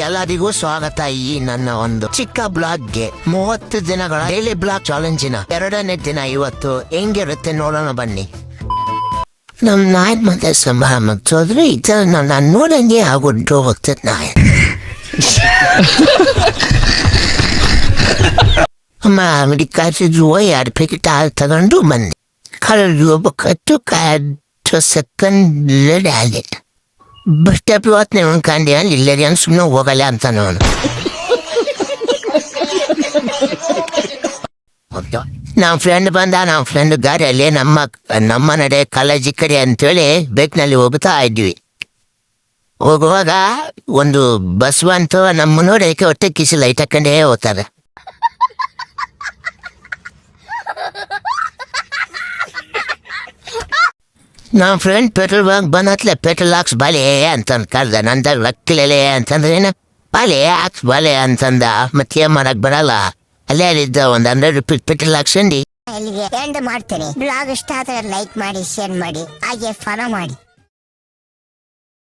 ಎಲ್ಲರಿಗೂ ಸ್ವಾಗತ ಈ ನನ್ನ ಒಂದು ಚಿಕ್ಕ ಬ್ಲಾಗ್ಗೆ 30 ದಿನಗಳ ಡೈಲಿ ಬ್ಲಾಗ್ ಚಾಲೆಂಜಿನ 2ನೇ ದಿನ ಇವತ್ತು ಹೆಂಗಿರುತ್ತೆ ನೋಡೋಣ ಬನ್ನಿ. ನಮ್ ನಾಯ್ ಮತ್ತೆ ಸಂಭ್ರಮ ಚೌಧರಿ ನಾನು ನೋಡಂಗೆ ಆಗ್ಬಿಟ್ಟು ಹೋಗ್ತದೆ ನಾಯ್. ಅಮ್ಮ ಮೆಡಿಕಾಸಿದ್ರು 2 ಪ್ಯಾಕೆಟ್ ಹಾಲು ತಗೊಂಡು ಬಂದೆ. ಕಳೆದು ಒಬ್ಬ ಕಟ್ಟು ಕಾಯ್ದು ಸೆಕೆಂಡ್ ಲೇಡಿ ಆಗಿತ್ತು. ಬಸ್ ಸ್ಟಾಪ್ ಇವತ್ತು ಕಂಡು ಇಲ್ಲರಿ ಅಂತ ಸುಮ್ಮನೆ ಹೋಗಲ್ಲ ಅಂತ ನಾನು ನಮ್ಮ ಫ್ರೆಂಡ್ ಬಂದ. ನಮ್ಮ ಫ್ರೆಂಡ್ ಗಾಡಿಯಲ್ಲಿ ನಮ್ಮ ನಡೆ ಕಾಲೇಜಿ ಕಡೆ ಅಂತೇಳಿ ಬೈಕ್ನಲ್ಲಿ ಹೋಗ್ತಾ ಇದ್ವಿ. ಹೋಗುವಾಗ ಒಂದು ಬಸ್ ಬಂತು. ನಮ್ಮ ನೋಡೋಕೆ ಹೊಟ್ಟೆ ಕಿಸಿ ಲೈಟ್ ಹಾಕೊಂಡೇ ಹೋಗ್ತಾರೆ. ನಮ್ಮ ಫ್ರೆಂಡ್ ಪೆಟ್ರೋಲ್ ಬಂಕ್ ಬಂದತ್ಲೆ ಪೆಟ್ರೋಲ್ ಹಾಕ್ಸ್ ಬಾಲೆ ಅಂತಂದು ಕರ್ದ. ನಂದಾಗ ರಕ್ಕಿಲೇ ಅಂತಂದ್ರೆ ಏನು ಬಾಲೆ ಹಾಕ್ಸ್ ಬಾಲೆ ಅಂತಂದ. ಮತ್ತೆ ಏನ್ ಮಾಡಕ್ ಬರಲ್ಲ. ಅಲ್ಲೇ ಅಲ್ಲಿದ್ದ ಒಂದು 100 ರೂಪಾಯಿ ಪೆಟ್ರೋಲ್ ಹಾಕ್ಸಂಡಿ ಇಲ್ಲಿಗೆ ಎಂಡ್ ಮಾಡ್ತೀನಿ. ಬ್ಲಾಗ್ ಇಷ್ಟ ಆದ್ರೆ ಲೈಕ್ ಮಾಡಿ, ಶೇರ್ ಮಾಡಿ, ಹಾಗೆ ಫಾಲೋ ಮಾಡಿ.